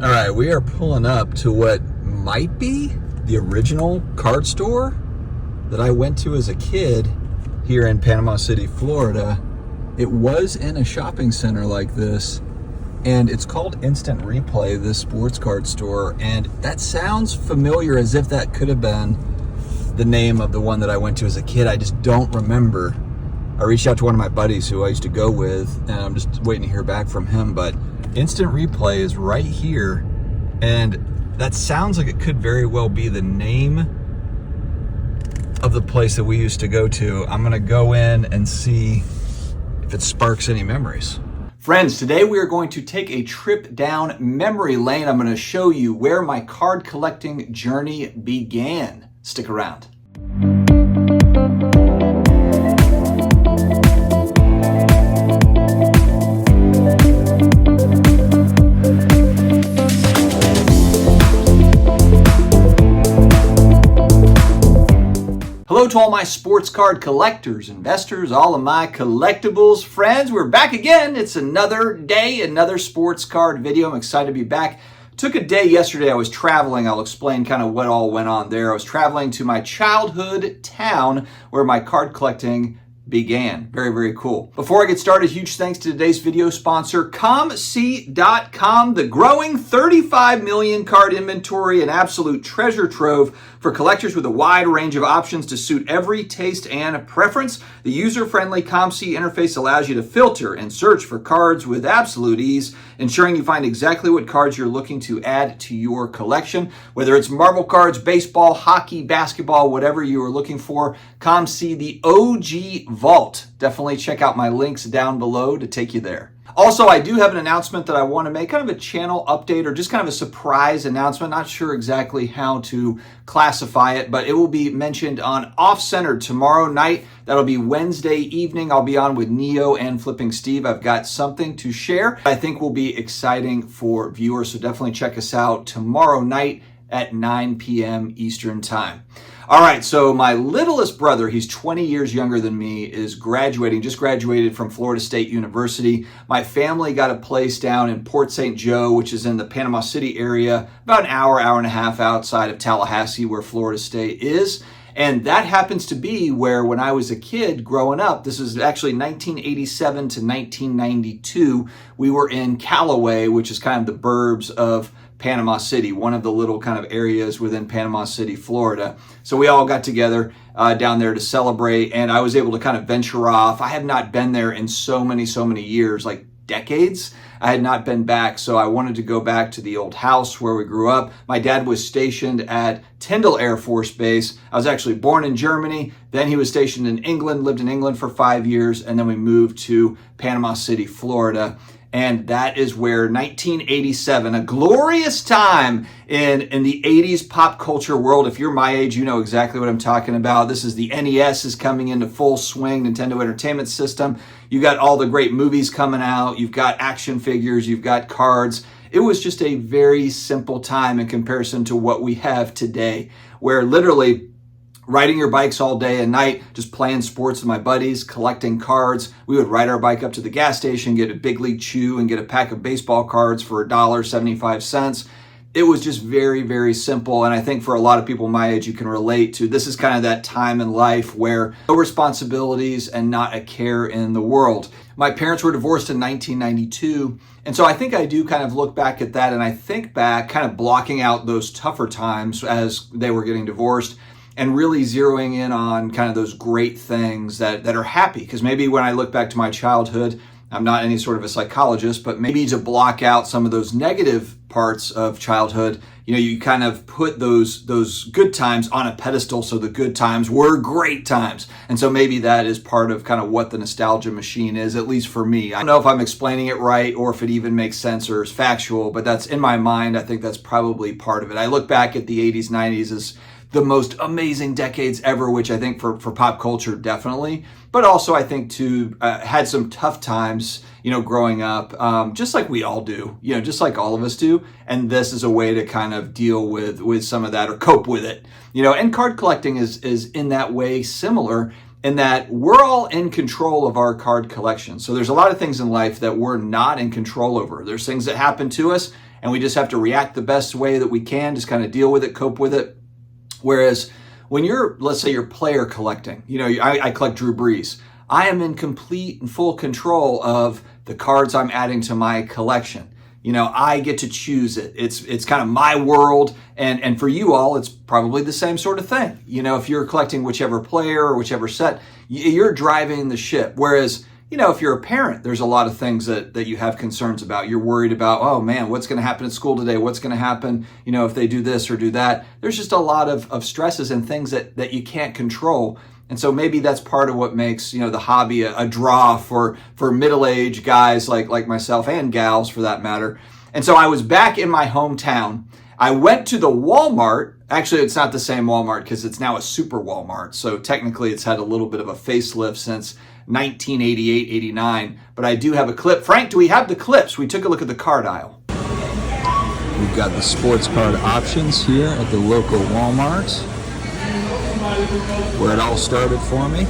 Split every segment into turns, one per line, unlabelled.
All right, we are pulling up to what might be the original card store that I went to as a kid here in Panama City, Florida. It was in a shopping center like this, and it's called Instant Replay, this sports card store, and that sounds familiar, as if that could have been the name of the one that I went to as a kid. I just don't remember. I reached out to one of my buddies who I used to go with, and I'm just waiting to hear back from him, but Instant Replay is right here, and that sounds like it could very well be the name of the place that we used to go to. I'm gonna go in and see if it sparks any memories. Friends, today we are going to take a trip down memory lane. I'm gonna show you where my card collecting journey began. Stick around. Hello to all my sports card collectors, investors, all of my collectibles friends. We're back again. It's another day, another sports card video. I'm excited to be back. Took a day yesterday. I was traveling. I'll explain kind of what all went on there. I was traveling to my childhood town where my card collecting began. Very, very cool. Before I get started, huge thanks to today's video sponsor, COMC.com, the growing 35 million card inventory, an absolute treasure trove for collectors with a wide range of options to suit every taste and preference. The user-friendly COMC interface allows you to filter and search for cards with absolute ease, ensuring you find exactly what cards you're looking to add to your collection. Whether it's marble cards, baseball, hockey, basketball, whatever you are looking for, COMC, the OG Vault. Definitely check out my links down below to take you there. Also, I do have an announcement that I want to make, kind of a channel update or just kind of a surprise announcement. Not sure exactly how to classify it, but it will be mentioned on Off Center tomorrow night. That'll be Wednesday evening. I'll be on with Neo and Flipping Steve. I've got something to share I think will be exciting for viewers, so definitely check us out tomorrow night at 9 p.m. Eastern Time. All right, so my littlest brother, he's 20 years younger than me, is graduating, just graduated from Florida State University. My family got a place down in Port St. Joe, which is in the Panama City area, about an hour, hour and a half outside of Tallahassee, where Florida State is. And that happens to be where, when I was a kid growing up, this was actually 1987 to 1992, we were in Callaway, which is kind of the burbs of Panama City, one of the little kind of areas within Panama City, Florida. So we all got together down there to celebrate, and I was able to kind of venture off. I have not been there in so many years, like decades. I had not been back, so I wanted to go back to the old house where we grew up. My dad was stationed at Tyndall Air Force Base. I was actually born in Germany. Then he was stationed in England, lived in England for 5 years, and then we moved to Panama City, Florida. And that is where 1987, a glorious time in the 80s pop culture world. If you're my age, you know exactly what I'm talking about. This is the NES is coming into full swing, Nintendo Entertainment System. You got all the great movies coming out. You've got action figures. You've got cards. It was just a very simple time in comparison to what we have today, where literally riding your bikes all day and night, just playing sports with my buddies, collecting cards. We would ride our bike up to the gas station, get a Big League Chew, and get a pack of baseball cards for $1.75. It was just very, very simple. And I think for a lot of people my age, you can relate to, this is kind of that time in life where no responsibilities and not a care in the world. My parents were divorced in 1992. And so I think I do kind of look back at that, and I think back kind of blocking out those tougher times as they were getting divorced, and really zeroing in on kind of those great things that are happy. Because maybe when I look back to my childhood, I'm not any sort of a psychologist, but maybe to block out some of those negative parts of childhood, you know, you kind of put those good times on a pedestal, so the good times were great times. And so maybe that is part of kind of what the nostalgia machine is, at least for me. I don't know if I'm explaining it right or if it even makes sense or is factual, but that's in my mind. I think that's probably part of it. I look back at the 80s, 90s as the most amazing decades ever, which I think for pop culture, definitely. But also I think too, had some tough times, you know, growing up, just like we all do, you know, just like all of us do. And this is a way to kind of deal with some of that or cope with it, you know, and card collecting is in that way similar in that we're all in control of our card collection. So there's a lot of things in life that we're not in control over. There's things that happen to us and we just have to react the best way that we can, just kind of deal with it, cope with it. Whereas when you're, let's say you're player collecting, I collect Drew Brees. I am in complete and full control of the cards I'm adding to my collection. I get to choose it. It's kind of my world. And for you all, it's probably the same sort of thing. If you're collecting whichever player or whichever set, you're driving the ship. Whereas, if you're a parent, there's a lot of things that you have concerns about. You're worried about, oh man, what's going to happen at school today? What's going to happen, if they do this or do that? There's just a lot of stresses and things that you can't control. And so maybe that's part of what makes, the hobby a draw for middle-aged guys like myself, and gals for that matter. And so I was back in my hometown. I went to the Walmart. Actually, it's not the same Walmart because it's now a super Walmart. So technically it's had a little bit of a facelift since 1988, 89. But I do have a clip. Frank, do we have the clips? We took a look at the card aisle.
We've got the sports card options here at the local Walmart, where it all started for me.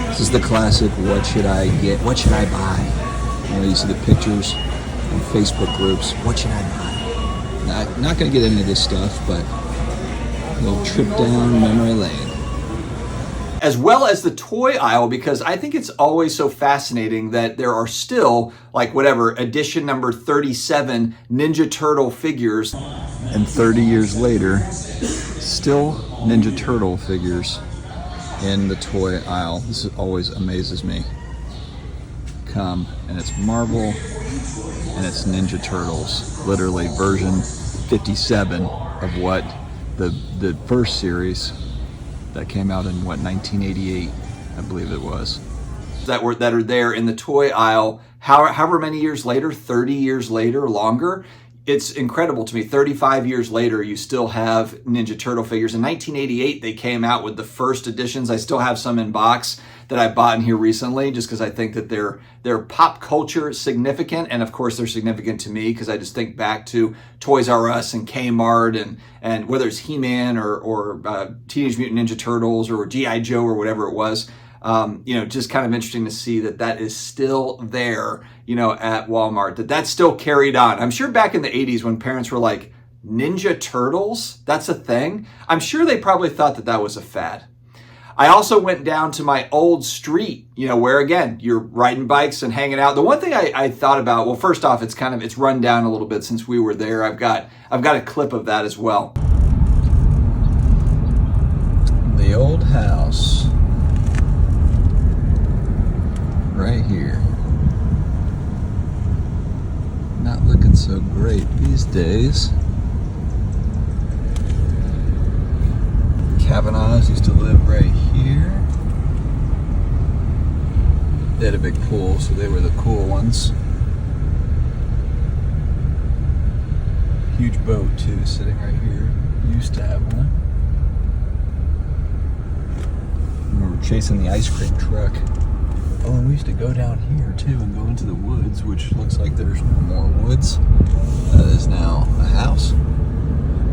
This is the classic, what should I get? What should I buy? You see the pictures on Facebook groups. What should I buy? Not going to get into this stuff, but a little trip down memory lane.
As well as the toy aisle, because I think it's always so fascinating that there are still, edition number 37 Ninja Turtle figures.
And 30 years later, still Ninja Turtle figures in the toy aisle. This always amazes me. And it's Marvel and it's Ninja Turtles. Literally version 57 of what the first series that came out in 1988, I believe it was.
That are there in the toy aisle, however many years later, 30 years later, longer. It's incredible to me. 35 years later, you still have Ninja Turtle figures. In 1988, they came out with the first editions. I still have some in box that I bought in here recently, just because I think that they're pop culture significant, and of course they're significant to me because I just think back to Toys R Us and Kmart, and whether it's He-Man or Teenage Mutant Ninja Turtles or G.I. Joe or whatever it was. Just kind of interesting to see that is still there, at Walmart, that's still carried on. I'm sure back in the 80s when parents were like, Ninja Turtles, that's a thing. I'm sure they probably thought that was a fad. I also went down to my old street, where again, you're riding bikes and hanging out. The one thing I thought about, well, first off, it's run down a little bit since we were there. I've got a clip of that as well.
The old house. Right here. Not looking so great these days. Kavanaughs used to live right here. They had a big pool, so they were the cool ones. Huge boat too, sitting right here. Used to have one. I remember chasing the ice cream truck. Oh, and we used to go down here too and go into the woods, which looks like there's more woods. That is now a house.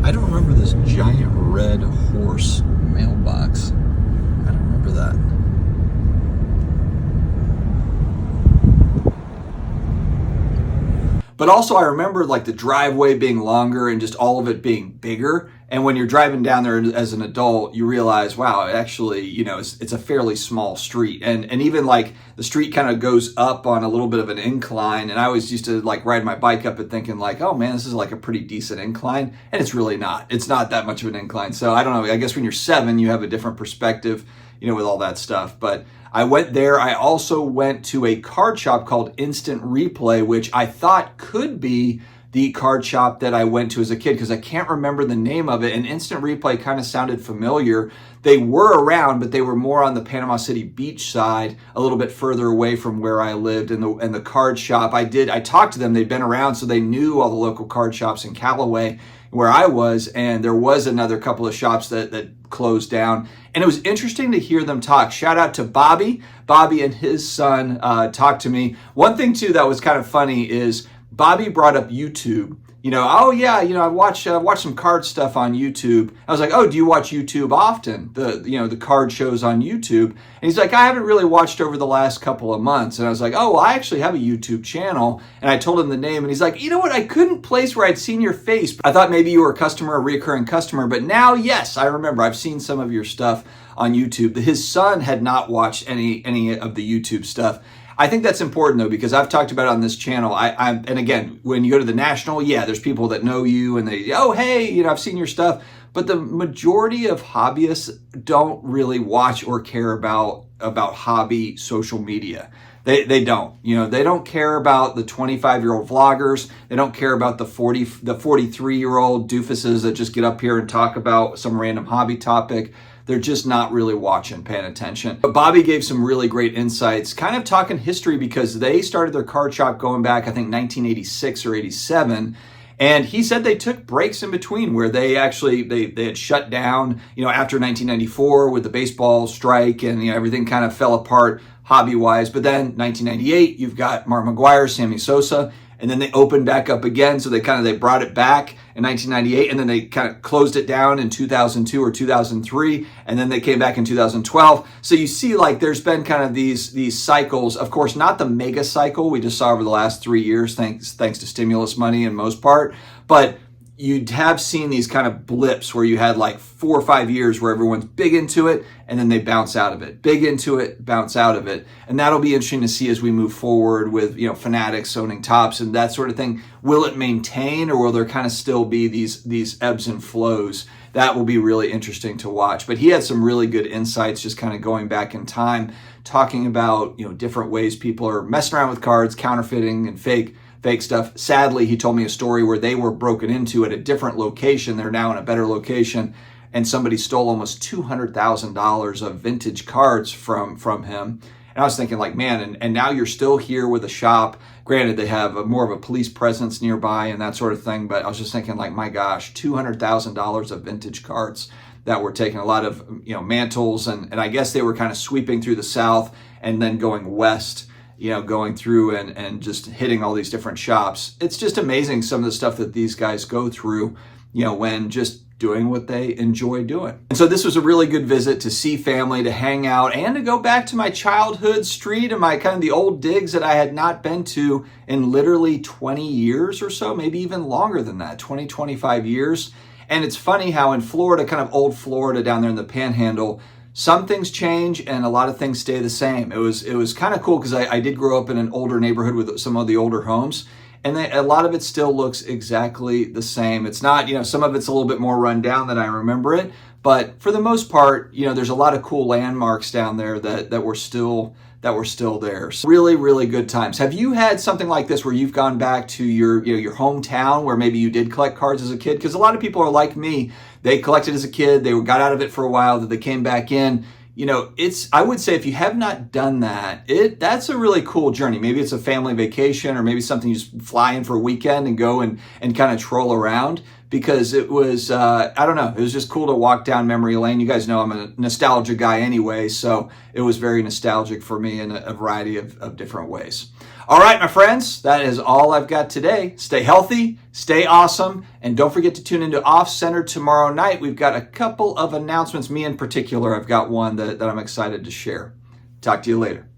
I don't remember this giant red horse mailbox. I don't remember that.
But also I remember the driveway being longer and just all of it being bigger. And when you're driving down there as an adult, you realize, wow, actually, it's a fairly small street. And even the street kind of goes up on a little bit of an incline. And I always used to ride my bike up and thinking oh man, this is a pretty decent incline. And it's really not. It's not that much of an incline. So I don't know. I guess when you're 7, you have a different perspective, with all that stuff. But I went there. I also went to a card shop called Instant Replay, which I thought could be the card shop that I went to as a kid because I can't remember the name of it. And Instant Replay kind of sounded familiar. They were around, but they were more on the Panama City Beach side, a little bit further away from where I lived. And the card shop, I talked to them. They'd been around, so they knew all the local card shops in Callaway where I was. And there was another couple of shops that closed down. And it was interesting to hear them talk. Shout out to Bobby. Bobby and his son talked to me. One thing too that was kind of funny is Bobby brought up YouTube. oh yeah, I watch some card stuff on YouTube. I was like, oh, do you watch YouTube often? The card shows on YouTube. And he's like, I haven't really watched over the last couple of months. And I was like, oh, well, I actually have a YouTube channel. And I told him the name, and he's like, you know what? I couldn't place where I'd seen your face. I thought maybe you were a customer, a recurring customer, but now, yes, I remember. I've seen some of your stuff on YouTube. His son had not watched any of the YouTube stuff. I think that's important though, because I've talked about it on this channel. And again, when you go to the national, yeah, there's people that know you and they, oh, hey, I've seen your stuff. But the majority of hobbyists don't really watch or care about hobby social media. They don't. They don't care about the 25-year-old vloggers. They don't care about the 43-year-old doofuses that just get up here and talk about some random hobby topic. They're just not really watching, paying attention. But Bobby gave some really great insights, kind of talking history, because they started their card shop going back, I think, 1986 or 87. And he said they took breaks in between where they actually, they had shut down, after 1994 with the baseball strike, and everything kind of fell apart hobby-wise. But then 1998, you've got Mark McGwire, Sammy Sosa, and then they opened back up again. So they brought it back in 1998, and then they kind of closed it down in 2002 or 2003, and then they came back in 2012. So you see, like, there's been kind of these cycles. Of course, not the mega cycle we just saw over the last 3 years, thanks to stimulus money in most part, but you have seen these kind of blips where you had like 4 or 5 years where everyone's big into it and then they bounce out of it. Big into it, bounce out of it. And that'll be interesting to see as we move forward with, Fanatics owning Topps and that sort of thing. Will it maintain, or will there kind of still be these ebbs and flows? That will be really interesting to watch. But he had some really good insights, just kind of going back in time, talking about, different ways people are messing around with cards, counterfeiting and fake stuff. Sadly, he told me a story where they were broken into at a different location. They're now in a better location, and somebody stole almost $200,000 of vintage cards from him. And I was thinking, like, man, and now you're still here with a shop. Granted, they have more of a police presence nearby and that sort of thing, but I was just thinking, like, my gosh, $200,000 of vintage cards that were taken. A lot of, mantles, and I guess they were kind of sweeping through the South and then going west, going through and just hitting all these different shops. It's just amazing some of the stuff that these guys go through, when just doing what they enjoy doing. And so this was a really good visit to see family, to hang out, and to go back to my childhood street and my kind of the old digs that I had not been to in literally 20 years or so, maybe even longer than that, 20, 25 years. And it's funny how in Florida, kind of old Florida down there in the Panhandle, some things change and a lot of things stay the same. It was kind of cool because I did grow up in an older neighborhood with some of the older homes, and a lot of it still looks exactly the same. It's not, some of it's a little bit more run down than I remember it, but for the most part, there's a lot of cool landmarks down there that were still there. So really, really good times. Have you had something like this where you've gone back to your hometown where maybe you did collect cards as a kid? Because a lot of people are like me. They collected as a kid, they got out of it for a while, that they came back in. I would say if you have not done that, that's a really cool journey. Maybe it's a family vacation, or maybe something you just fly in for a weekend and go and kind of troll around, because it was, I don't know, it was just cool to walk down memory lane. You guys know I'm a nostalgia guy anyway, so it was very nostalgic for me in a variety of different ways. All right, my friends, that is all I've got today. Stay healthy, stay awesome, and don't forget to tune into Off Center tomorrow night. We've got a couple of announcements. Me in particular, I've got one that I'm excited to share. Talk to you later.